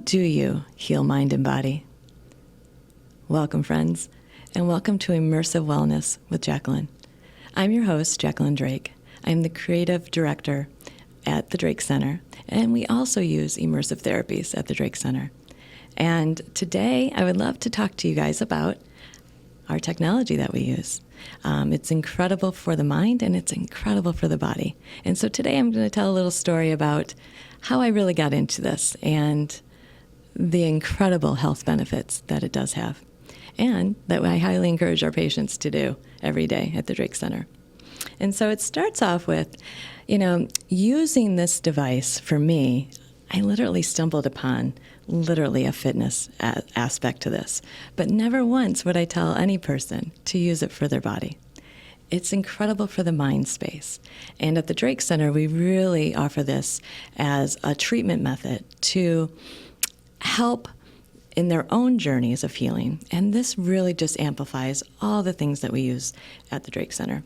do you heal mind and body? Welcome, friends, and welcome to Immersive Wellness with Jacqueline. I'm your host, Jacqueline Drake. I'm the creative director at the Drake Center, and we also use immersive therapies at the Drake Center. And today, I would love to talk to you guys about our technology that we use. It's incredible for the mind, and it's incredible for the body. And so today, I'm going to tell a little story about how I really got into this and the incredible health benefits that it does have, and that I highly encourage our patients to do every day at the Drake Center. And so it starts off with, using this device for me, I literally stumbled upon a fitness aspect to this, but never once would I tell any person to use it for their body. It's incredible for the mind space. And at the Drake Center, we really offer this as a treatment method to help in their own journeys of healing. And this really just amplifies all the things that we use at the Drake Center.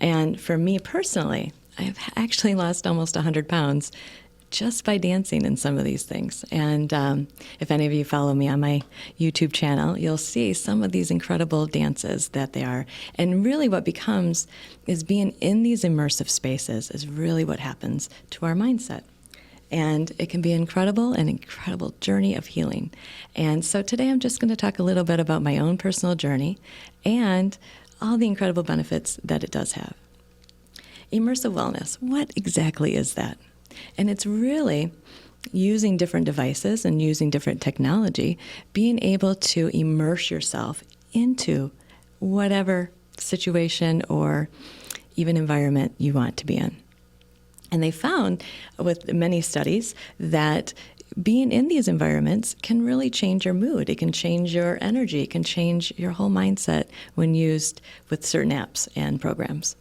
And for me personally, I've actually lost almost 100 pounds just by dancing in some of these things. And if any of you follow me on my YouTube channel, you'll see some of these incredible dances that they are. And really what becomes is being in these immersive spaces is really what happens to our mindset. And it can be an incredible journey of healing. And so today I'm just going to talk a little bit about my own personal journey and all the incredible benefits that it does have. Immersive wellness, what exactly is that? And it's really using different devices and using different technology, being able to immerse yourself into whatever situation or even environment you want to be in. And they found with many studies that being in these environments can really change your mood. It can change your energy. It can change your whole mindset when used with certain apps and programs.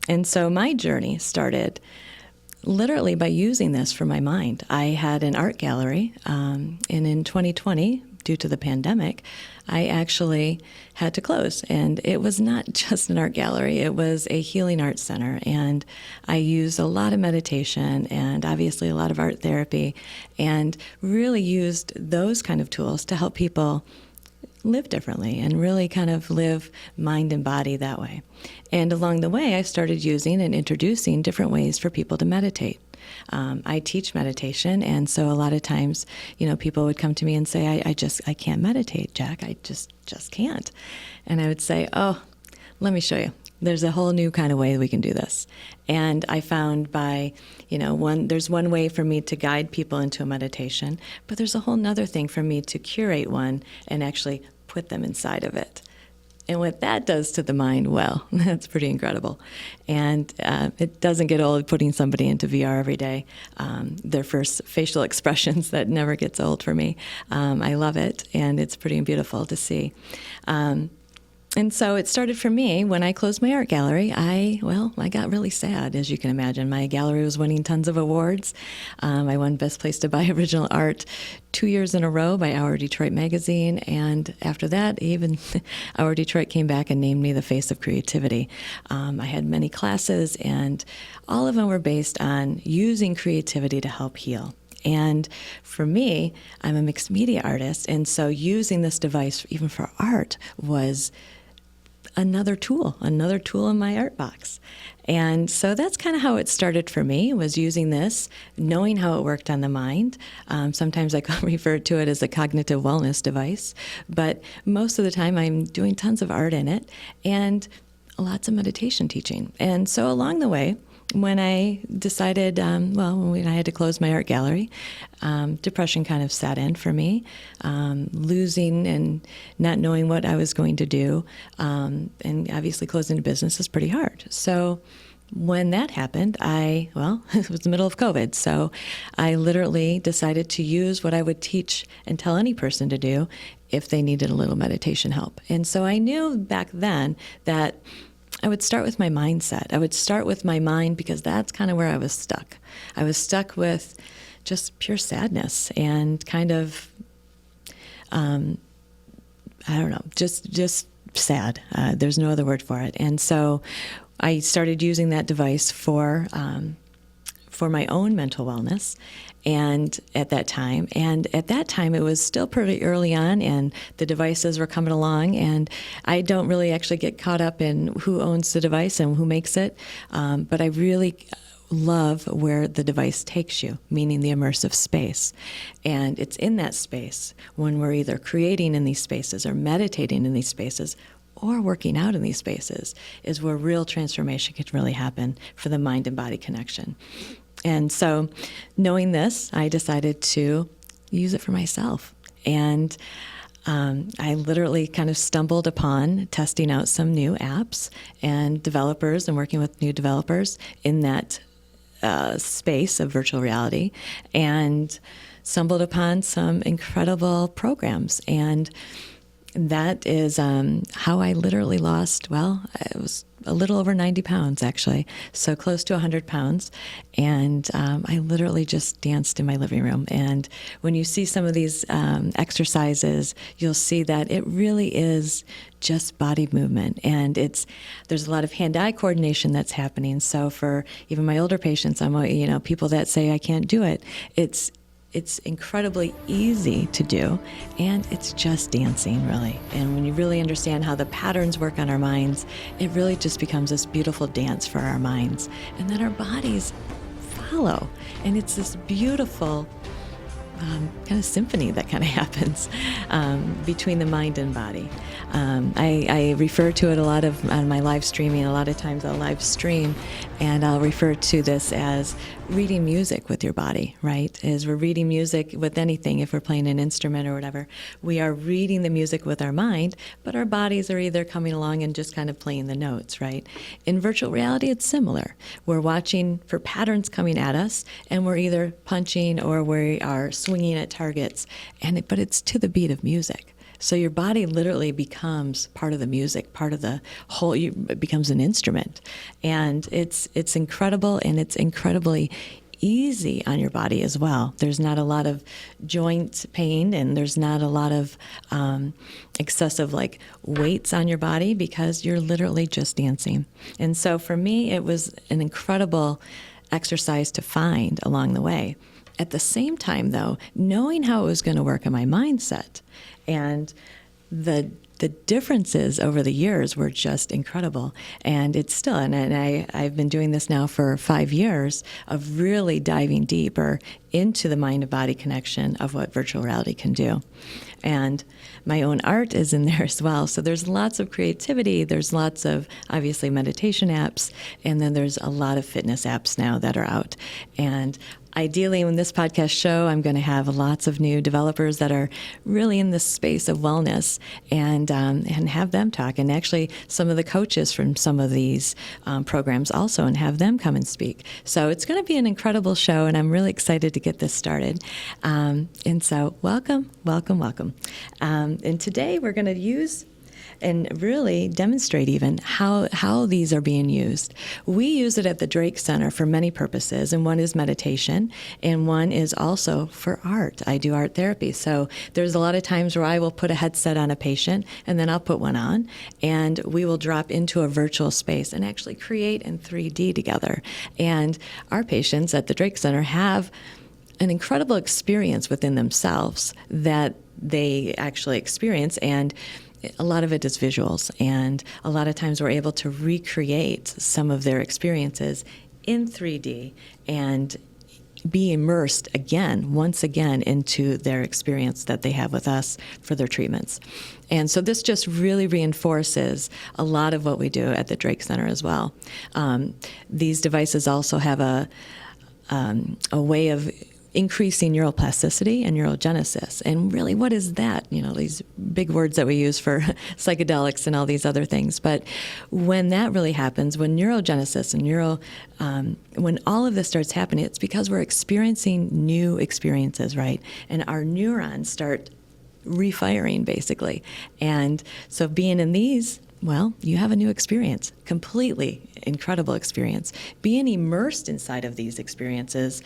And so my journey started literally by using this for my mind. I had an art gallery, and in 2020, due to the pandemic, I actually had to close. And it was not just an art gallery, it was a healing arts center. And I used a lot of meditation and obviously a lot of art therapy, and really used those kind of tools to help people live differently and really kind of live mind and body that way. And along the way, I started using and introducing different ways for people to meditate. I teach meditation, and so a lot of times, people would come to me and say, I can't meditate, Jack. I just can't. And I would say, oh, let me show you. There's a whole new kind of way we can do this. And I found there's one way for me to guide people into a meditation, but there's a whole nother thing for me to curate one and actually put them inside of it. And what that does to the mind, well, that's pretty incredible. And it doesn't get old putting somebody into VR every day. Their first facial expressions, that never gets old for me. I love it, and it's pretty beautiful to see. And so it started for me when I closed my art gallery. I got really sad, as you can imagine. My gallery was winning tons of awards. I won Best Place to Buy Original Art 2 years in a row by Our Detroit magazine. And after that, even Our Detroit came back and named me the Face of Creativity. I had many classes, and all of them were based on using creativity to help heal. And for me, I'm a mixed media artist, and so using this device, even for art, was another tool in my art box. And so that's kind of how it started for me, was using this, knowing how it worked on the mind. Sometimes I refer to it as a cognitive wellness device, but most of the time I'm doing tons of art in it and lots of meditation teaching. And so along the way, when I decided, when I had to close my art gallery, depression kind of sat in for me, losing and not knowing what I was going to do. And obviously closing a business is pretty hard. So when that happened, it was the middle of COVID. So I literally decided to use what I would teach and tell any person to do if they needed a little meditation help. And so I knew back then that I would start with my mindset. I would start with my mind, because that's kind of where I was stuck. I was stuck with just pure sadness and kind of, just sad. There's no other word for it. And so I started using that device for my own mental wellness. and at that time. And at that time, it was still pretty early on, and the devices were coming along. And I don't really actually get caught up in who owns the device and who makes it, but I really love where the device takes you, meaning the immersive space. And it's in that space when we're either creating in these spaces or meditating in these spaces or working out in these spaces is where real transformation can really happen for the mind and body connection. And so knowing this, I decided to use it for myself. And I literally kind of stumbled upon testing out some new apps and developers and working with new developers in that space of virtual reality, and stumbled upon some incredible programs. And that is how I literally lost, well, it was a little over 90 pounds, actually, so close to 100 pounds. And I literally just danced in my living room. And when you see some of these exercises, you'll see that it really is just body movement. And there's a lot of hand-eye coordination that's happening. So for even my older patients, people that say I can't do it, it's incredibly easy to do, and it's just dancing, really. And when you really understand how the patterns work on our minds, it really just becomes this beautiful dance for our minds, and then our bodies follow. And it's this beautiful kind of symphony that kind of happens between the mind and body. I refer to it a lot on my live streaming. A lot of times I'll live stream and I'll refer to this as reading music with your body, right? As we're reading music with anything, if we're playing an instrument or whatever, we are reading the music with our mind, but our bodies are either coming along and just kind of playing the notes, right? In virtual reality, it's similar. We're watching for patterns coming at us, and we're either punching or we are swinging at targets, but it's to the beat of music. So your body literally becomes part of the music, part of the whole. It becomes an instrument, and it's incredible, and it's incredibly easy on your body as well. There's not a lot of joint pain, and there's not a lot of excessive weights on your body because you're literally just dancing. And so for me, it was an incredible exercise to find along the way. At the same time, though, knowing how it was going to work in my mindset, and the differences over the years were just incredible. And it's still, and I've been doing this now for 5 years of really diving deeper into the mind and body connection of what virtual reality can do. And my own art is in there as well. So there's lots of creativity. There's lots of, obviously, meditation apps. And then there's a lot of fitness apps now that are out. And ideally, in this podcast show, I'm going to have lots of new developers that are really in this space of wellness, and have them talk. And actually, some of the coaches from some of these programs also, and have them come and speak. So it's going to be an incredible show, and I'm really excited to get this started. And so welcome, welcome, welcome. And today we're going to use and really demonstrate even how these are being used. We use it at the Drake Center for many purposes, and one is meditation, and one is also for art. I do art therapy, so there's a lot of times where I will put a headset on a patient, and then I'll put one on, and we will drop into a virtual space and actually create in 3D together. And our patients at the Drake Center have an incredible experience within themselves that they actually experience, and a lot of it is visuals, and a lot of times we're able to recreate some of their experiences in 3D and be immersed once again into their experience that they have with us for their treatments. And so this just really reinforces a lot of what we do at the Drake Center as well. These devices also have a way of increasing neuroplasticity and neurogenesis. And really, what is that? These big words that we use for psychedelics and all these other things. But when that really happens, when neurogenesis and when all of this starts happening, it's because we're experiencing new experiences, right? And our neurons start refiring, basically. And so being in these, well, you have a new experience, completely incredible experience. Being immersed inside of these experiences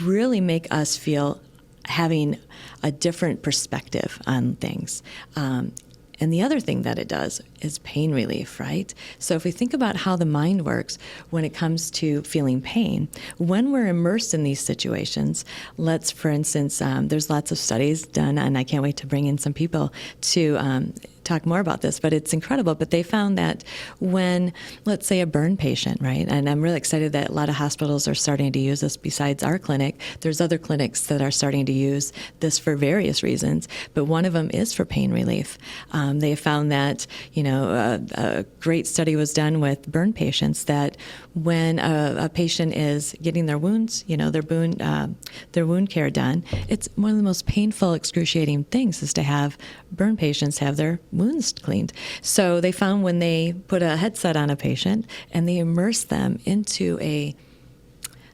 really make us feel having a different perspective on things. And the other thing that it does is pain relief, right? So if we think about how the mind works when it comes to feeling pain, when we're immersed in these situations, let's, for instance, there's lots of studies done, and I can't wait to bring in some people to talk more about this, but it's incredible. But they found that when, let's say, a burn patient, right? And I'm really excited that a lot of hospitals are starting to use this besides our clinic. There's other clinics that are starting to use this for various reasons, but one of them is for pain relief. They found that, a great study was done with burn patients that when a patient is getting their wounds, their wound care done, it's one of the most painful, excruciating things is to have burn patients have their wounds cleaned. So they found when they put a headset on a patient and they immersed them into a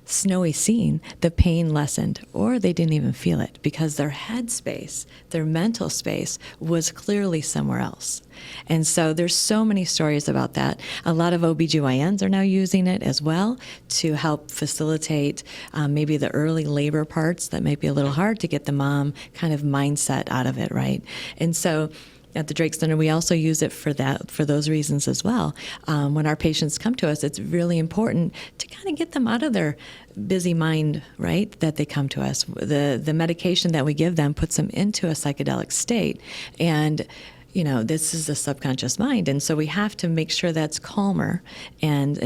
snowy scene, the pain lessened, or they didn't even feel it because their head space, their mental space was clearly somewhere else. And so there's so many stories about that. A lot of OBGYNs are now using it as well to help facilitate maybe the early labor parts that might be a little hard to get the mom kind of mindset out of it, right? And so at the Drake Center, we also use it for those reasons as well. When our patients come to us, it's really important to kind of get them out of their busy mind, right, that they come to us. The medication that we give them puts them into a psychedelic state. And this is the subconscious mind, and so we have to make sure that's calmer, and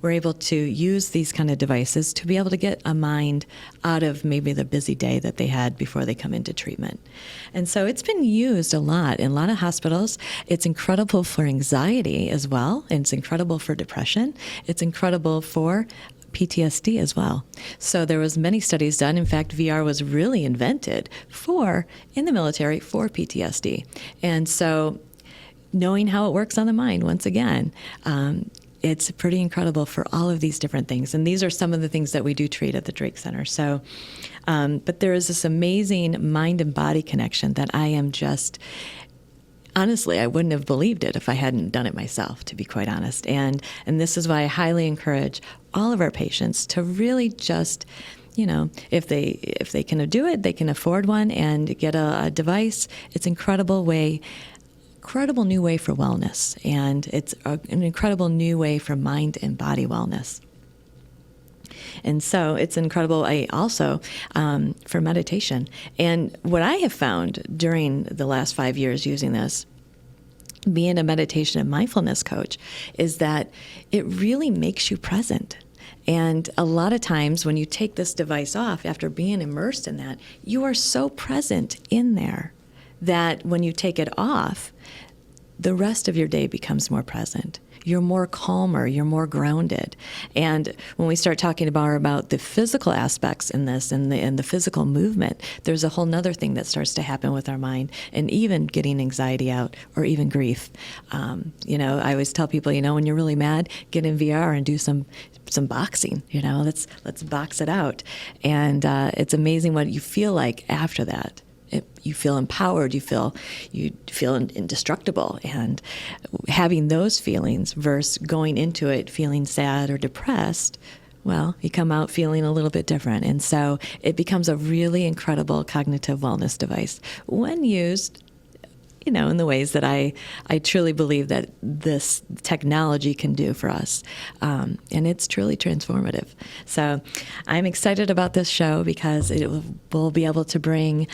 we're able to use these kind of devices to be able to get a mind out of maybe the busy day that they had before they come into treatment. And so it's been used a lot in a lot of hospitals. It's incredible for anxiety as well, and it's incredible for depression. It's incredible for PTSD as well. So there was many studies done. In fact, VR was really invented in the military for PTSD. And so knowing how it works on the mind, once again, it's pretty incredible for all of these different things. And these are some of the things that we do treat at the Drake Center. So, but there is this amazing mind and body connection that I am just... Honestly, I wouldn't have believed it if I hadn't done it myself, to be quite honest. And this is why I highly encourage all of our patients to really just, if they can do it, they can afford one and get a device. It's an incredible new way for wellness, and it's an incredible new way for mind and body wellness. And so it's incredible also for meditation. And what I have found during the last 5 years using this, being a meditation and mindfulness coach, is that it really makes you present. And a lot of times when you take this device off after being immersed in that, you are so present in there that when you take it off, the rest of your day becomes more present. You're more calmer, you're more grounded. And when we start talking about the physical aspects in this and the physical movement, there's a whole nother thing that starts to happen with our mind, and even getting anxiety out or even grief. I always tell people, when you're really mad, get in VR and do some boxing, let's box it out. And it's amazing what you feel like after that. You feel empowered, you feel indestructible, and having those feelings versus going into it feeling sad or depressed, well, you come out feeling a little bit different. And so it becomes a really incredible cognitive wellness device when used, in the ways that I truly believe that this technology can do for us. And it's truly transformative. So I'm excited about this show because it will be able to bring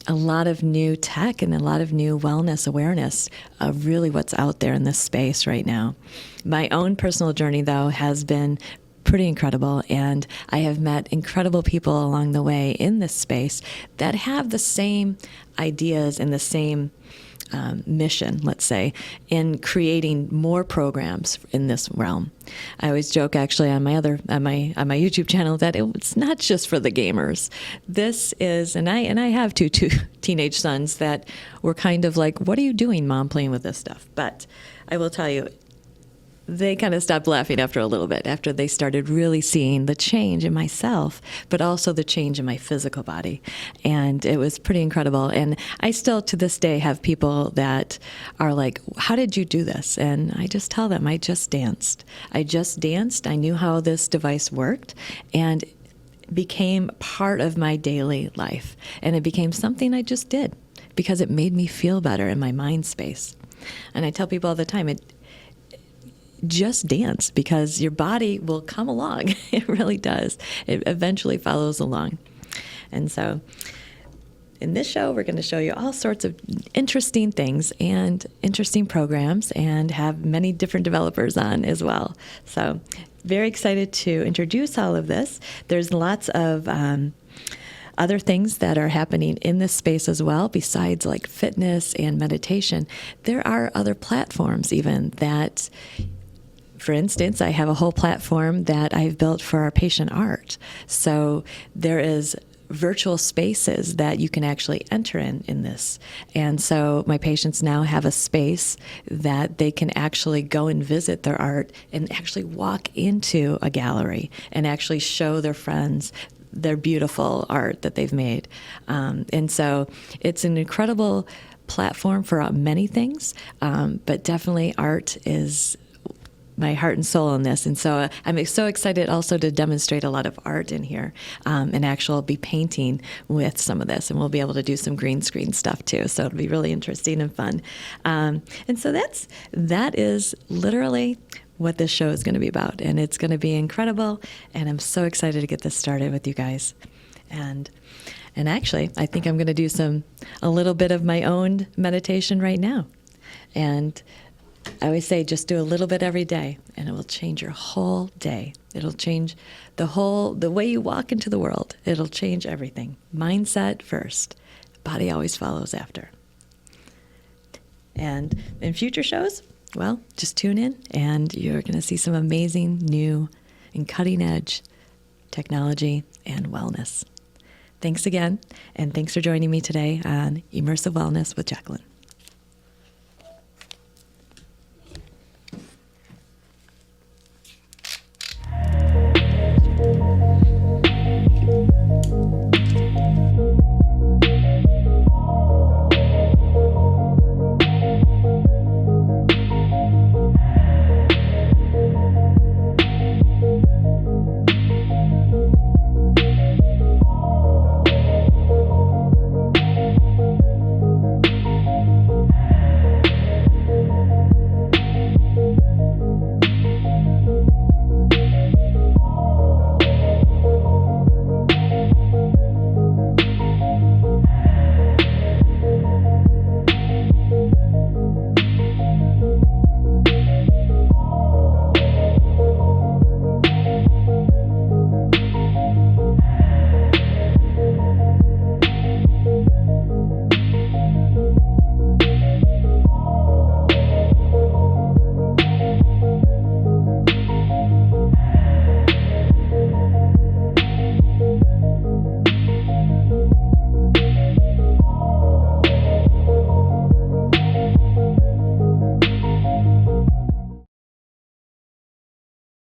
a lot of new tech and a lot of new wellness awareness of really what's out there in this space right now. My own personal journey, though, has been pretty incredible, and I have met incredible people along the way in this space that have the same ideas and the same mission, let's say, in creating more programs in this realm. I always joke, actually, on my YouTube channel that it's not just for the gamers. This is, and I have two teenage sons that were kind of like, "What are you doing, Mom, playing with this stuff?" But I will tell you, they kind of stopped laughing after a little bit, after they started really seeing the change in myself, but also the change in my physical body. And it was pretty incredible. And I still, to this day, have people that are like, "How did you do this?" And I just tell them, I just danced. I knew how this device worked, and it became part of my daily life. And it became something I just did because it made me feel better in my mind space. And I tell people all the time, just dance, because your body will come along. It really does. It eventually follows along. And so in this show, we're going to show you all sorts of interesting things and interesting programs, and have many different developers on as well. So very excited to introduce all of this. There's lots of other things that are happening in this space as well, besides like fitness and meditation. There are other platforms even that, for instance, I have a whole platform that I've built for our patient art. So there is virtual spaces that you can actually enter in this. And so my patients now have a space that they can actually go and visit their art and actually walk into a gallery and actually show their friends their beautiful art that they've made. And so it's an incredible platform for many things, but definitely art is my heart and soul in this. And so I'm so excited also to demonstrate a lot of art in here, and actually be painting with some of this. And we'll be able to do some green screen stuff too. So it'll be really interesting and fun. And so that is literally what this show is going to be about. And it's going to be incredible. And I'm so excited to get this started with you guys. And actually, I think I'm going to do a little bit of my own meditation right now. And I always say, just do a little bit every day, and it will change your whole day. It'll change the way you walk into the world. It'll change everything. Mindset first. Body always follows after. And in future shows, well, just tune in, and you're going to see some amazing new and cutting edge technology and wellness. Thanks again, and thanks for joining me today on Immersive Wellness with Jacqueline.